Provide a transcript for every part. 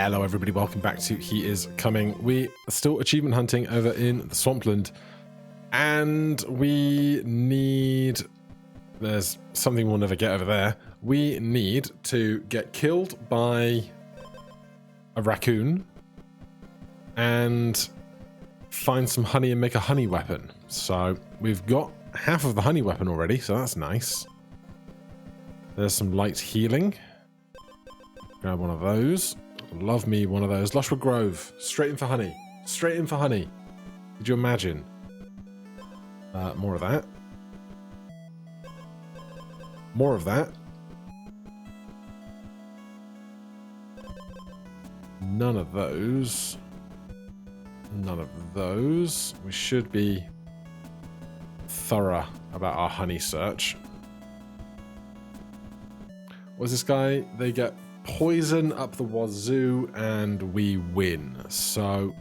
Hello everybody, welcome back to He Is Coming. We are still achievement hunting over in the swampland, and we need... There's something we'll never get over there. We need to get killed by a raccoon and find some honey and make a honey weapon. So we've got half of the honey weapon already, so that's nice. There's some light healing. Grab one of those. Love me one of those. Lushwood Grove. Straight in for honey. Straight in for honey. Could you imagine? More of that. More of that. None of those. None of those. We should be thorough about our honey search. What's this guy? They get poison up the wazoo and we win. So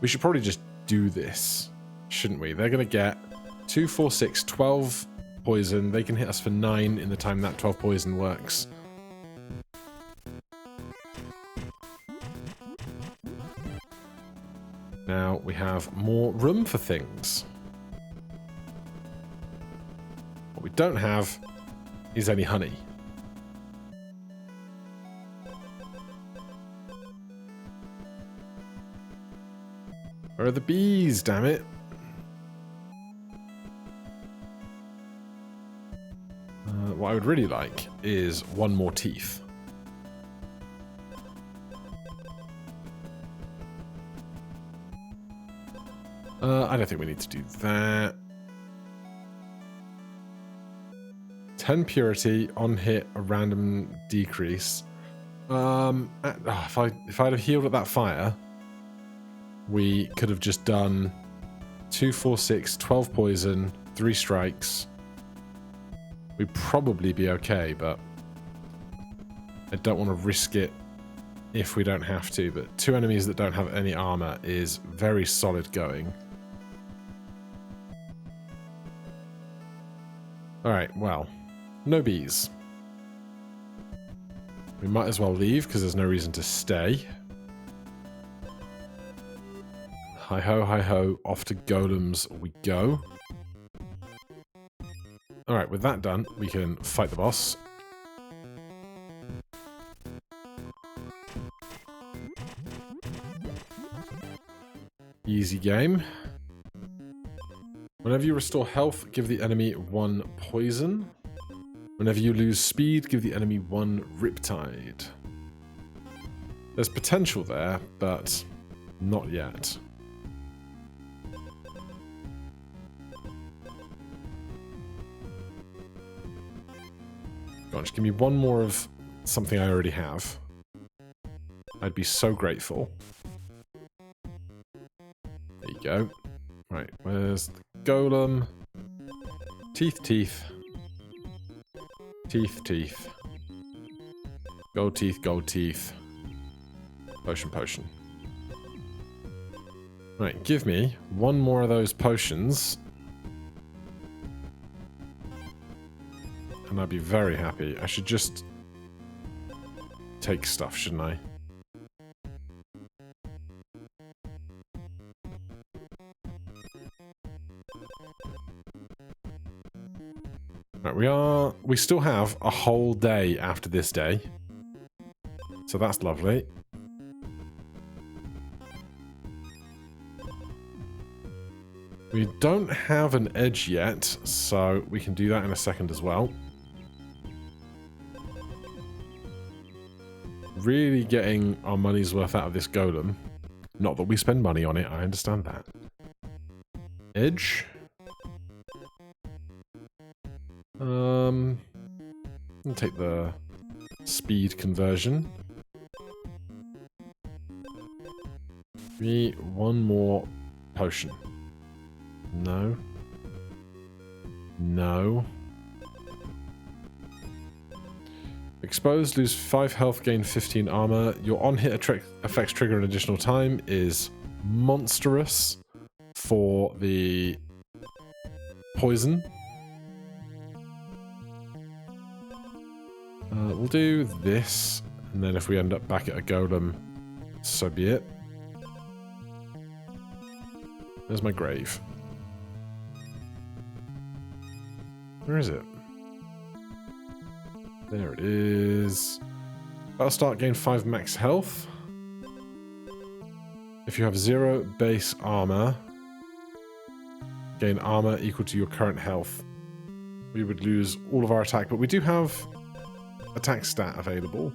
we should probably just do this, shouldn't we? They're going to get 2, 4, 6, 12 poison. They can hit us for 9 in the time that 12 poison works. Now we have more room for things. What we don't have is any honey. Where are the bees, damn it? What I would really like is one more teeth. I don't think we need to do that. 10 purity, on hit, a random decrease. If I'd have healed at that fire, we could have just done 2, 4, 6, 12 poison, 3 strikes. We'd probably be okay, but I don't want to risk it if we don't have to. But 2 enemies that don't have any armor is very solid going. Alright, well, no bees. We might as well leave because there's no reason to stay. Hi-ho, off to golems we go. Alright, with that done, we can fight the boss. Easy game. Whenever you restore health, give the enemy 1 poison. Whenever you lose speed, give the enemy 1 riptide. There's potential there, but not yet. Gosh, give me 1 more of something I already have. I'd be so grateful. There you go. Right, where's the golem? Teeth. Teeth. Gold teeth. Potion. Right, give me 1 more of those potions. And I'd be very happy. I should just take stuff, shouldn't I? Right, we still have a whole day after this day. So that's lovely. We don't have an edge yet, so we can do that in a second as well. Really getting our money's worth out of this golem. Not that we spend money on it, I understand that. Edge. I'll take the speed conversion. Give me 1 more potion. No. Exposed, lose 5 health, gain 15 armor. Your on-hit effects trigger an additional time is monstrous for the poison. We'll do this, and then if we end up back at a golem, So be it. There's my grave. Where is it? There it is. Battle start, gain 5 max health. If you have 0 base armor, gain armor equal to your current health. We would lose all of our attack, but we do have attack stat available.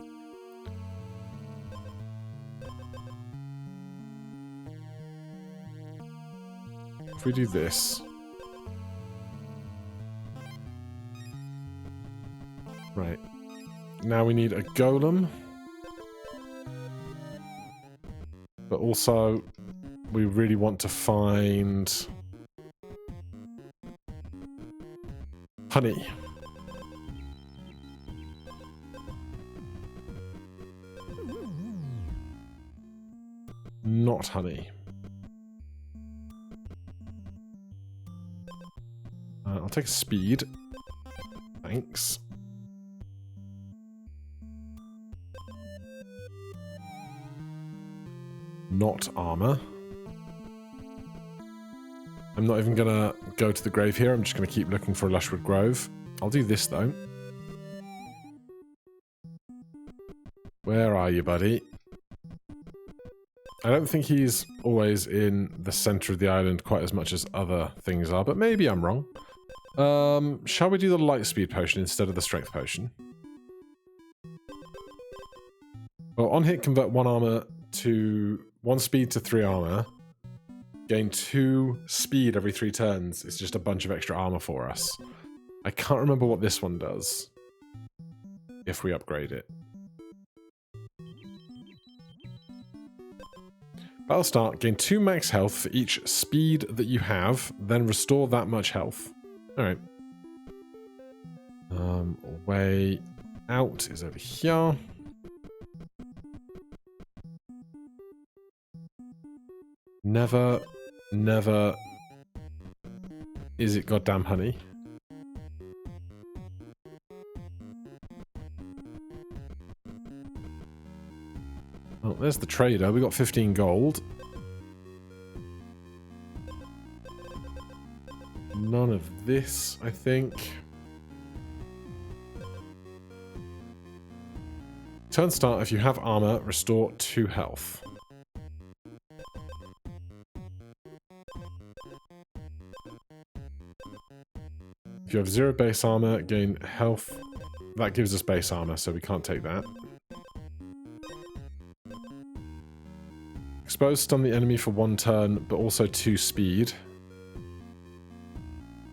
If we do this... Right. Now we need a golem. But also, we really want to find... honey. Not honey. I'll take speed. Thanks. Not armor. I'm not even gonna go to the grave here. I'm just gonna keep looking for a Lushwood Grove. I'll do this though. Where are you, buddy? I don't think he's always in the center of the island quite as much as other things are, but maybe I'm wrong. Shall we do the light speed potion instead of the strength potion? Well, on hit, convert 1 speed to 3 armor. Gain 2 speed every 3 turns. It's just a bunch of extra armor for us. I can't remember what this one does. If we upgrade it. Battle start, gain 2 max health for each speed that you have, then restore that much health. Alright. Way out is over here. Never is it goddamn honey. Oh, there's the trader. We got 15 gold. None of this, I think. Turn start, if you have armor, restore 2 health. If you have 0 base armor, gain health. That gives us base armor, so we can't take that. Expose, stun the enemy for 1 turn, but also 2 speed.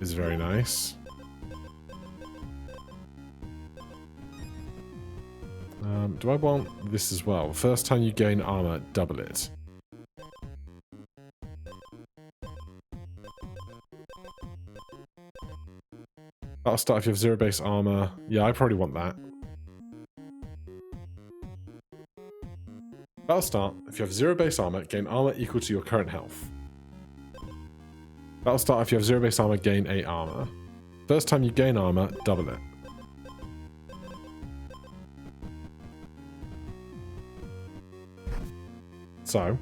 Is very nice. Do I want this as well? First time you gain armor, double it. Battle start if you have 0 base armor. Yeah, I probably want that. Battle start, if you have 0 base armor, gain armor equal to your current health. Battle start, if you have 0 base armor, gain 8 armor. First time you gain armor, double it. So,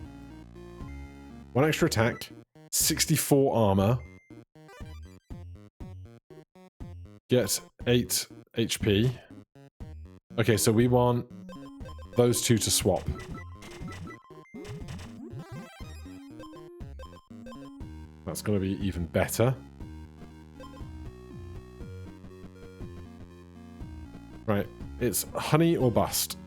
1 extra attack, 64 armor, get 8 HP. Okay, so we want those 2 to swap. That's going to be even better. Right, it's honey or bust.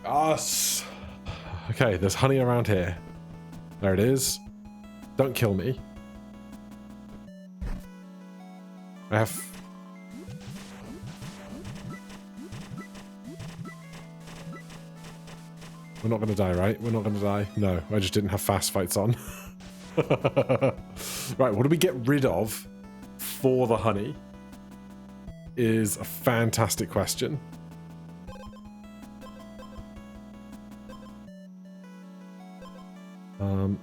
Us! Okay, there's honey around here. There it is. Don't kill me. I have... We're not going to die, right? We're not going to die. No, I just didn't have fast fights on. Right, what do we get rid of for the honey? Is a fantastic question.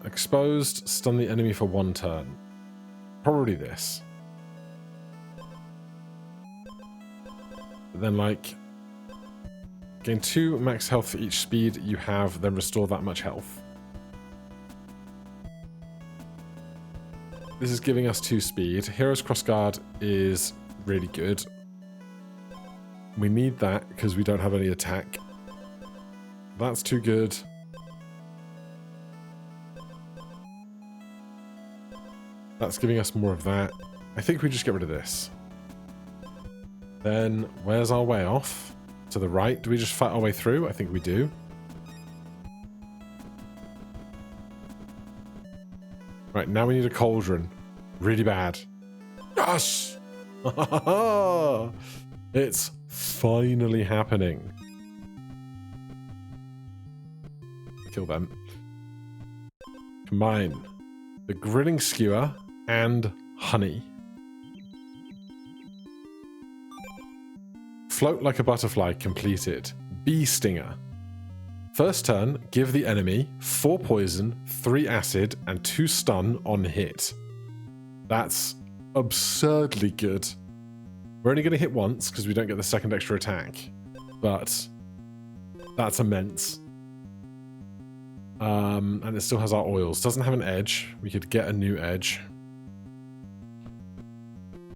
Exposed, stun the enemy for 1 turn. Probably this. But then, like, Gain 2 max health for each speed you have, then restore that much health. This is giving us 2 speed. Hero's Crossguard is really good. We need that because we don't have any attack. That's too good. That's giving us more of that. I think we just get rid of this. Then, where's our way off? To the right. Do we just fight our way through? I think we do. Right, now we need a cauldron. Really bad. Yes! It's finally happening. Kill them. Combine the grilling skewer and honey. Float like a butterfly completed. Bee stinger. First turn, give the enemy 4 poison, 3 acid, and 2 stun on hit. That's absurdly good. We're only going to hit once because we don't get the second extra attack, but that's immense. And it still has our oils. Doesn't have an edge. We could get a new edge.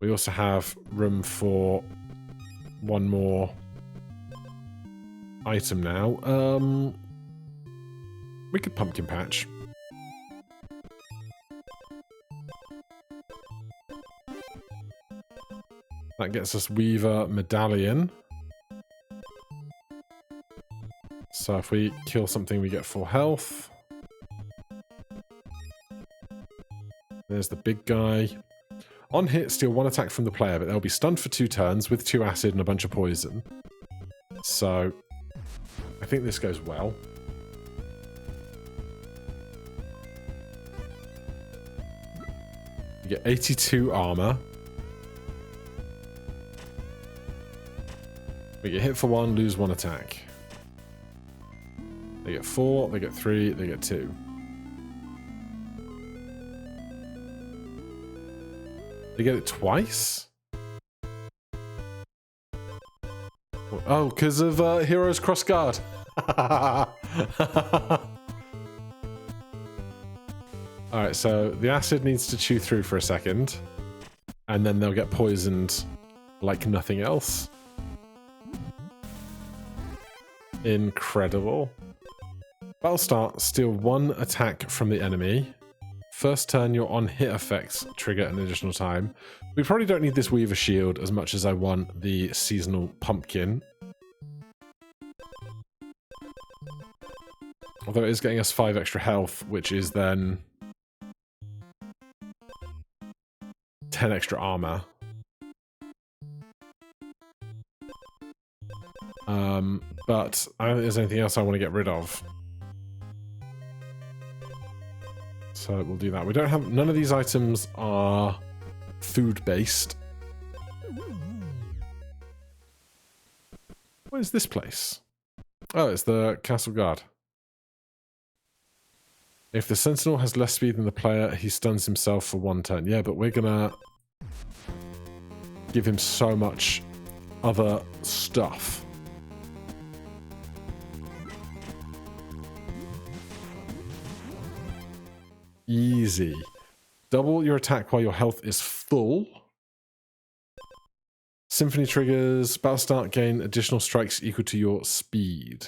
We also have room for one more item now. We could pumpkin patch. That gets us Weaver Medallion. So if we kill something, we get full health. There's the big guy. On hit, steal 1 attack from the player, but they'll be stunned for 2 turns with 2 acid and a bunch of poison. So I think this goes well. You get 82 armor. We get hit for 1, lose 1 attack. They get 4, they get 3, they get 2. They get it twice? Oh, because of Hero's Crossguard. Alright, so the acid needs to chew through for a second. And then they'll get poisoned like nothing else. Incredible. Battle start, steal 1 attack from the enemy. First turn, your on-hit effects trigger an additional time. We probably don't need this Weaver Shield as much as I want the seasonal pumpkin. Although it is getting us 5 extra health, which is then 10 extra armor. But I don't think there's anything else I want to get rid of. So we'll do that. We don't have... None of these items are food-based. What is this place? Oh, it's the Castle Guard. If the Sentinel has less speed than the player, he stuns himself for 1 turn. Yeah, but we're gonna give him so much other stuff. Easy. Double your attack while your health is full. Symphony triggers. Battle start, gain additional strikes equal to your speed.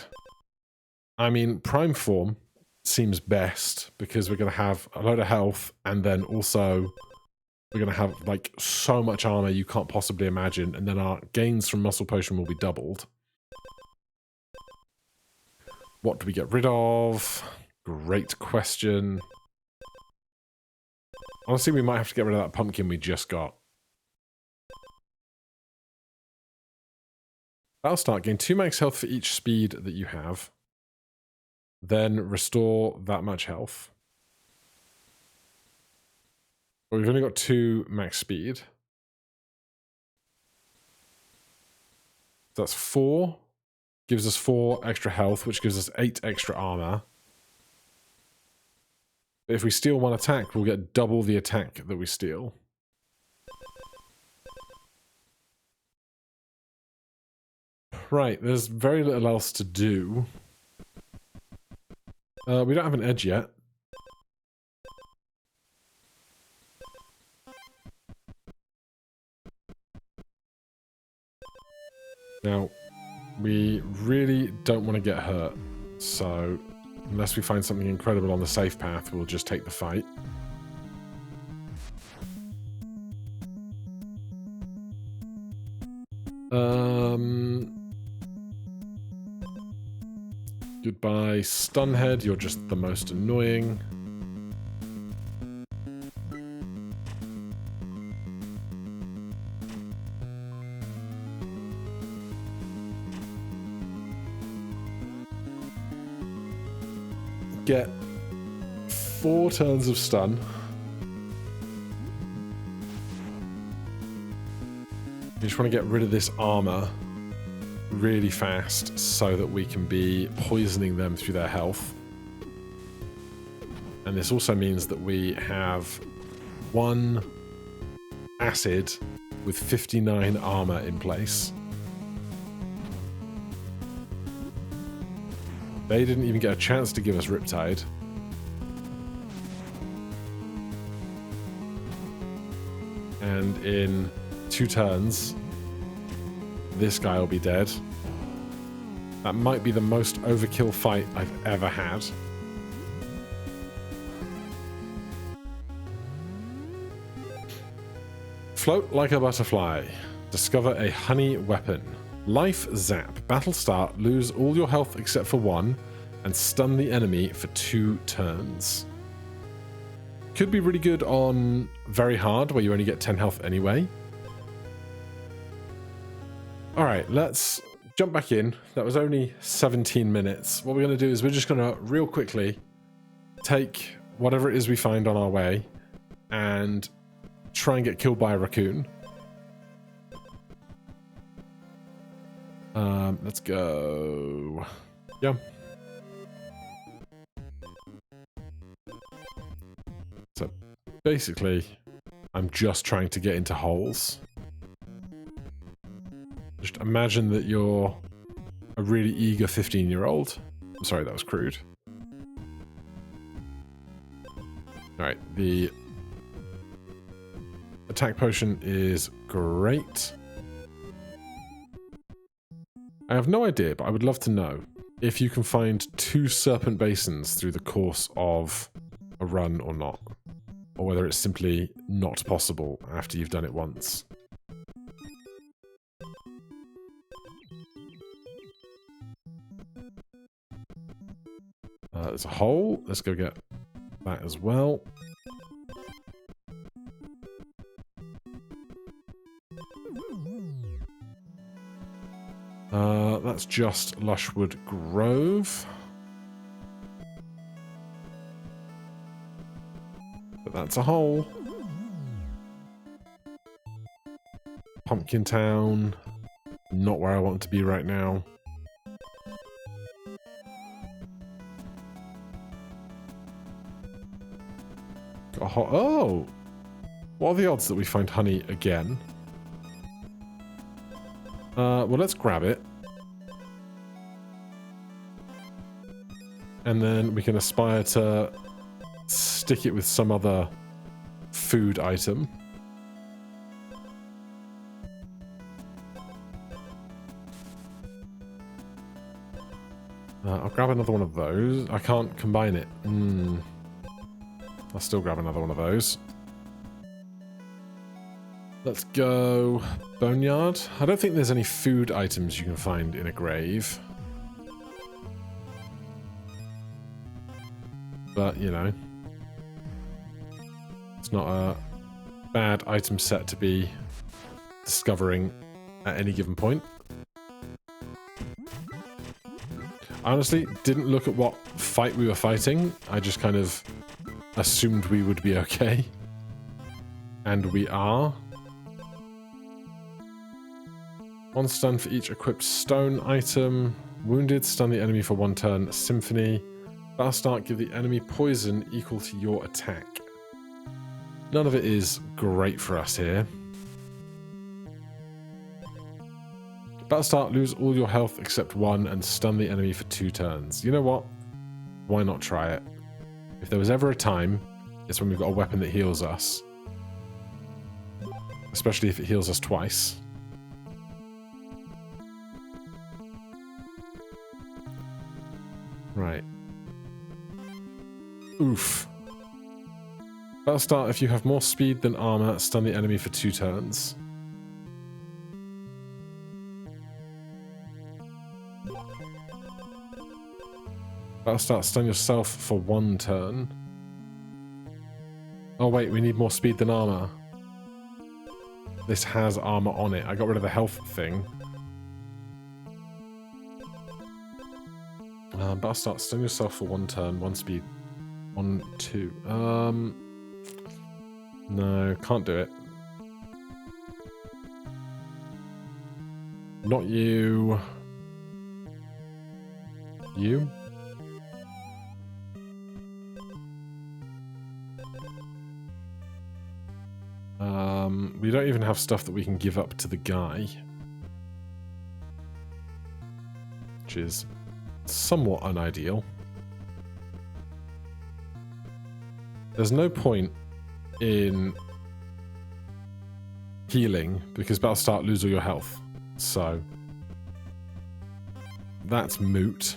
I mean, Prime Form seems best because we're going to have a load of health and then also we're going to have like so much armor you can't possibly imagine, and then our gains from Muscle Potion will be doubled. What do we get rid of? Great question. Honestly, we might have to get rid of that pumpkin we just got. Battle start, gain 2 max health for each speed that you have. Then restore that much health. But we've only got 2 max speed. So that's 4. Gives us 4 extra health, which gives us 8 extra armor. But if we steal 1 attack, we'll get double the attack that we steal. Right, there's very little else to do. We don't have an edge yet. Now, we really don't want to get hurt, so unless we find something incredible on the safe path, we'll just take the fight. Goodbye, Stunhead, you're just the most annoying. Get 4 turns of stun. You just want to get rid of this armor really fast so that we can be poisoning them through their health. And this also means that we have 1 acid with 59 armor in place. They didn't even get a chance to give us Riptide. And in 2 turns, this guy will be dead. That might be the most overkill fight I've ever had. Float like a butterfly. Discover a honey weapon. Life zap. Battle start. Lose all your health except for 1. And stun the enemy for 2 turns. Could be really good on very hard, where you only get 10 health anyway. Alright, let's jump back in. That was only 17 minutes. What we're going to do is we're just going to real quickly take whatever it is we find on our way and try and get killed by a raccoon. Let's go. Yeah. So basically, I'm just trying to get into holes. Just imagine that you're a really eager 15-year-old. I'm sorry, that was crude. Alright, the attack potion is great. I have no idea, but I would love to know if you can find 2 serpent basins through the course of a run or not. Or whether it's simply not possible after you've done it once. There's a hole. Let's go get that as well. That's just Lushwood Grove. But that's a hole. Pumpkin Town. Not where I want to be right now. Oh! What are the odds that we find honey again? Well, let's grab it. And then we can aspire to stick it with some other food item. I'll grab another one of those. I can't combine it. I'll still grab another one of those. Let's go Boneyard. I don't think there's any food items you can find in a grave. But, you know, it's not a bad item set to be discovering at any given point. I honestly didn't look at what fight we were fighting. I just kind of assumed we would be okay. And we are. 1 stun for each equipped stone item. Wounded, stun the enemy for 1 turn. Symphony. Battle start, give the enemy poison equal to your attack. None of it is great for us here. Battle start, lose all your health except one and stun the enemy for 2 turns. You know what? Why not try it? If there was ever a time, it's when we've got a weapon that heals us. Especially if it heals us twice. Right. Oof. Battle start, if you have more speed than armor, stun the enemy for 2 turns. Battle start, stun yourself for 1 turn. Oh wait, we need more speed than armor. This has armor on it. I got rid of the health thing. Battle start, stun yourself for 1 turn, 1 speed. 1, 2. No, can't do it. Not you. You? We don't even have stuff that we can give up to the guy. Which is somewhat unideal. There's no point in healing because battle start, lose all your health. So that's moot.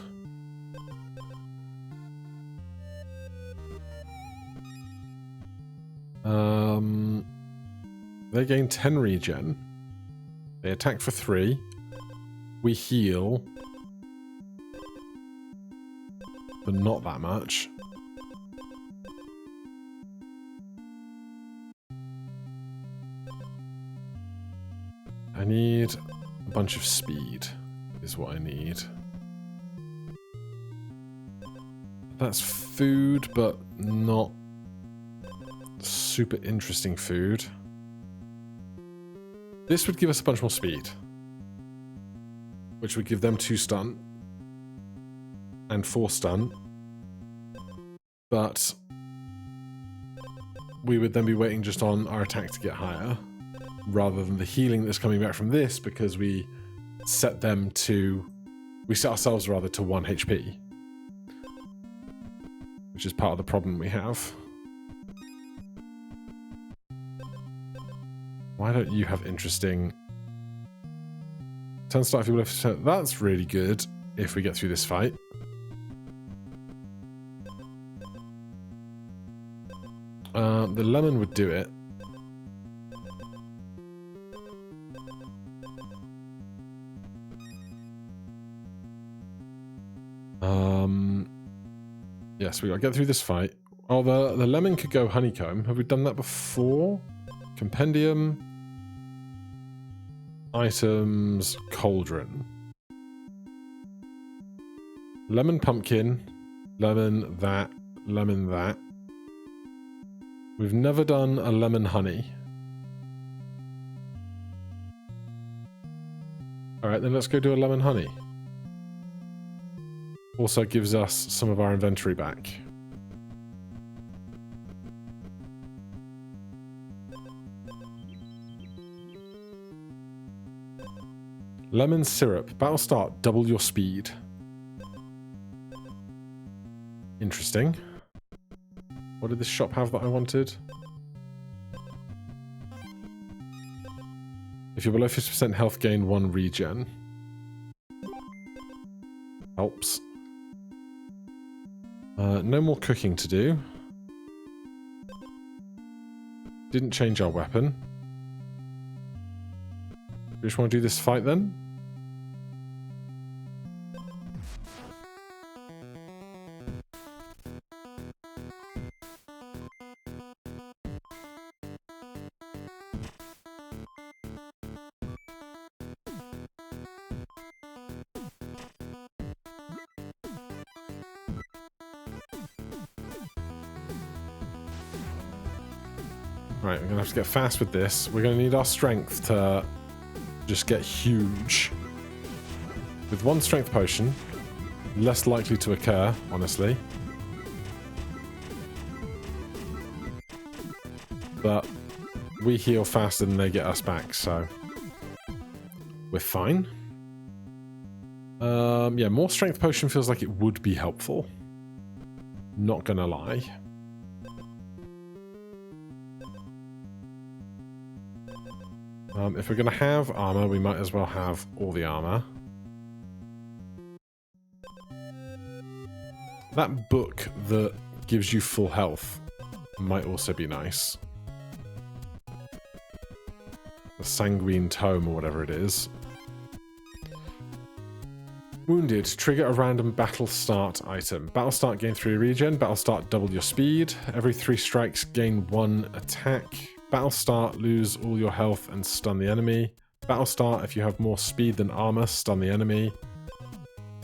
They gain 10 regen. They attack for 3. We heal. But not that much. I need a bunch of speed, is what I need. That's food, but not super interesting food. This would give us a bunch more speed, which would give them 2 stun and 4 stun, but we would then be waiting just on our attack to get higher, rather than the healing that's coming back from this, because we set ourselves rather to 1 HP, which is part of the problem we have. Why don't you have interesting... Turn start if you will have... That's really good if we get through this fight. The lemon would do it. Yes, we gotta get through this fight. Oh, the lemon could go honeycomb. Have we done that before? Compendium. Items. Cauldron. Lemon pumpkin. Lemon that. Lemon that. We've never done a lemon honey. Alright, then let's go do a lemon honey. Also gives us some of our inventory back. Lemon syrup. Battle start, double your speed. Interesting. What did this shop have that I wanted? If you're below 50% health, gain 1 regen. Helps. No more cooking to do. Didn't change our weapon. We just want to do this fight then? Right, we're going to have to get fast with this. We're going to need our strength to just get huge. With 1 strength potion, less likely to occur, honestly. But we heal faster than they get us back, so we're fine. Yeah, more strength potion feels like it would be helpful. Not gonna lie. If we're gonna have armor, we might as well have all the armor. That book that gives you full health might also be nice. The Sanguine Tome or whatever it is. Wounded. Trigger a random battle start item. Battle start gain 3 regen. Battle start double your speed. Every 3 strikes gain 1 attack. Battle start lose all your health and stun the enemy. Battle start if you have more speed than armor, stun the enemy.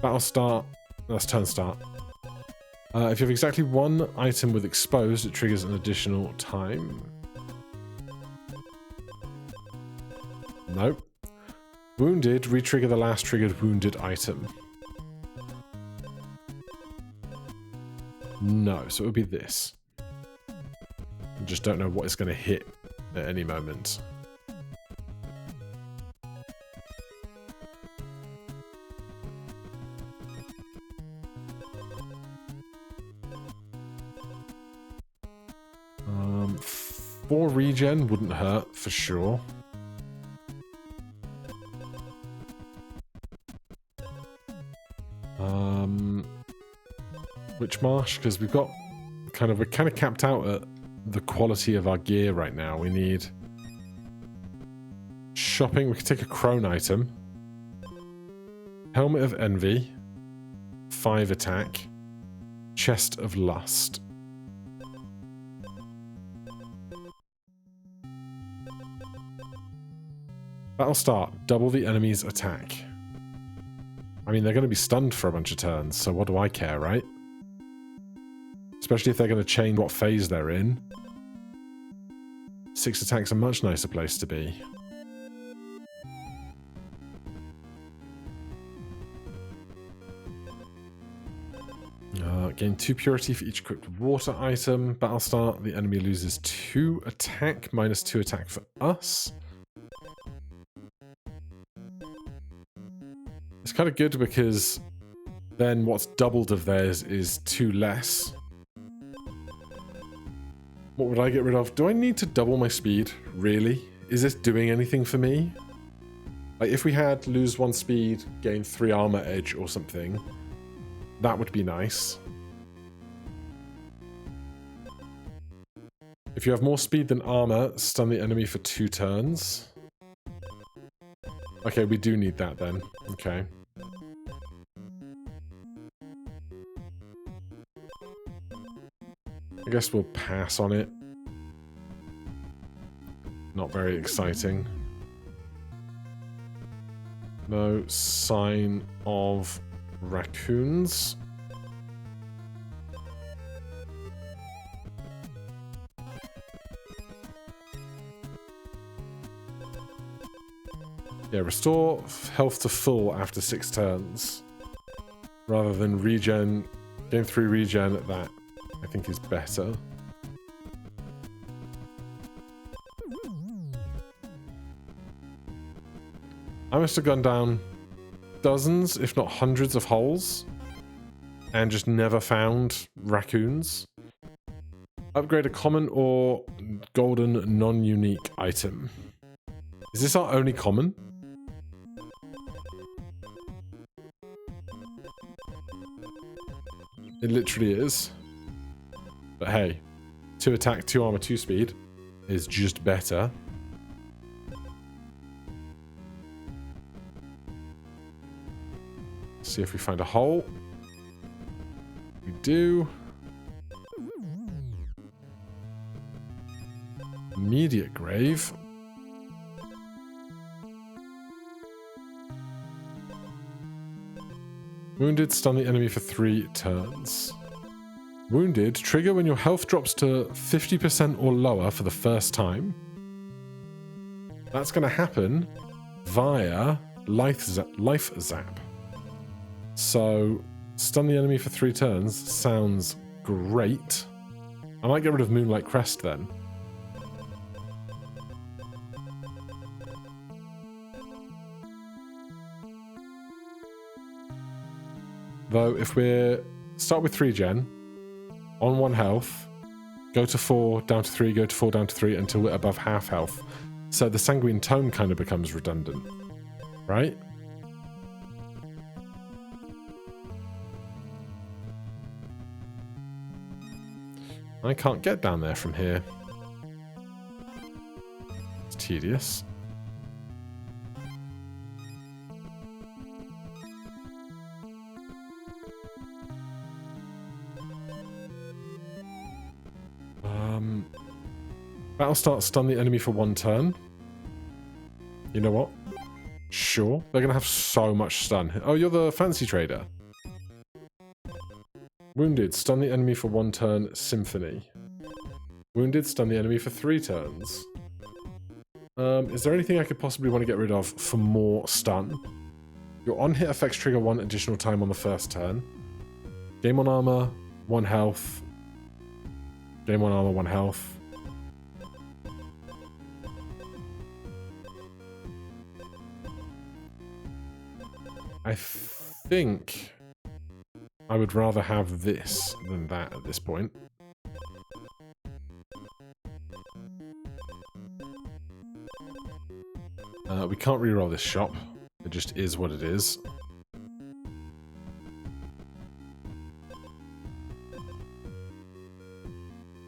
Battle start. That's turn start. If you have exactly 1 item with exposed, it triggers an additional time. Nope. Wounded, re-trigger the last triggered wounded item. No, so it would be this. I just don't know what it's going to hit at any moment. Four regen wouldn't hurt for sure. Which marsh? Because we're kind of capped out at the quality of our gear right now. We need shopping. We could take a crone item. Helmet of Envy. 5 attack. Chest of Lust. Battle start. Double the enemy's attack. I mean, they're going to be stunned for a bunch of turns, so what do I care, right? Especially if they're going to change what phase they're in. 6 attack's a much nicer place to be. Gain 2 purity for each equipped water item. Battle start, the enemy loses 2 attack, minus 2 attack for us. It's kind of good because then what's doubled of theirs is 2 less. What would I get rid of? Do I need to double my speed? Really? Is this doing anything for me? Like, if we had lose 1 speed, gain 3 armor edge or something, that would be nice. If you have more speed than armor, stun the enemy for 2 turns. Okay, we do need that then. Okay. I guess we'll pass on it. Not very exciting. No sign of raccoons. Yeah, restore health to full after 6 turns. Rather than regen, gain 3 regen at that. I think is better. I must have gone down dozens, if not hundreds of holes and just never found raccoons. Upgrade a common or golden non-unique item. Is this our only common? It literally is. But hey, 2 attack, 2 armor, 2 speed is just better. See if we find a hole. We do. Immediate grave. Wounded, stun the enemy for 3 turns. Wounded, trigger when your health drops to 50% or lower for the first time. That's going to happen via life zap. So, stun the enemy for 3 turns sounds great. I might get rid of Moonlight Crest then. though, if we're start with 3 gen, on 1 health, go to 4, down to 3, go to 4, down to 3, until we're above half health. So the sanguine tone kind of becomes redundant, right? I can't get down there from here. It's tedious. Battle start, stun the enemy for 1 turn. You know what? Sure. They're going to have so much stun. Oh, you're the fancy trader. Wounded, stun the enemy for 1 turn, Symphony. Wounded, stun the enemy for 3 turns. Is there anything I could possibly want to get rid of for more stun? Your on-hit effects trigger 1 additional time on the first turn. Game on armor, 1 health. Game on armor, 1 health. I think I would rather have this than that at this point. We can't reroll this shop. It just is what it is.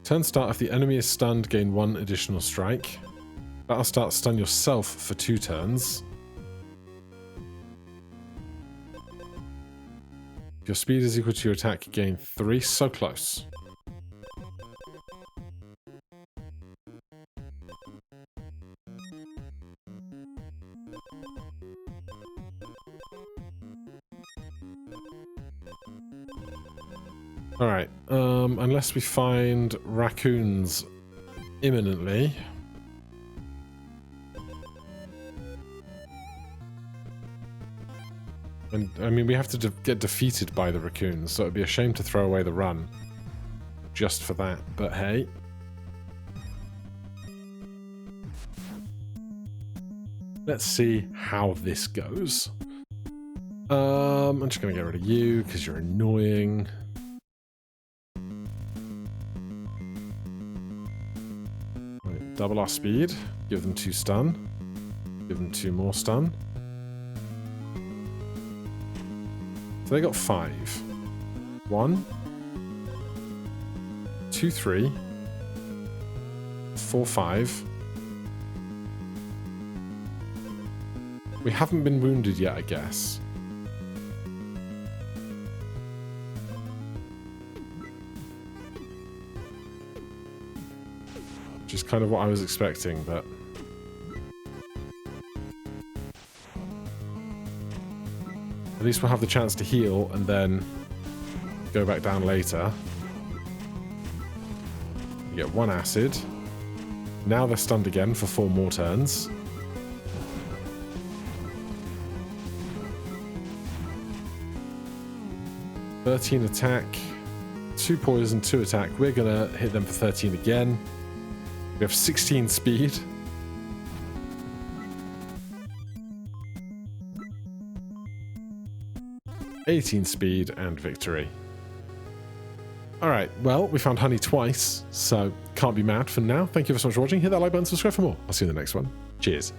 Turn start, if the enemy is stunned, gain 1 additional strike. Battle start, stun yourself for 2 turns. If your speed is equal to your attack, gain 3. So close. Alright, unless we find raccoons imminently. And, I mean, we have to get defeated by the raccoons, so it'd be a shame to throw away the run just for that, but hey. Let's see how this goes. I'm just going to get rid of you, because you're annoying. Right, double our speed, give them 2 stun, give them 2 more stun. So they got 5. 1, 2, 3, 4, 5. We haven't been wounded yet, I guess. Which is kind of what I was expecting, but... at least we'll have the chance to heal and then go back down later. You get 1 acid. Now they're stunned again for 4 more turns. (13) attack, 2 poison, 2 attack. We're gonna hit them for 13 again. We have 16 speed. (18 speed and victory. Alright, well, we found honey twice, so can't be mad for now. Thank you so much for watching. Hit that like button, subscribe for more. I'll see you in the next one. Cheers.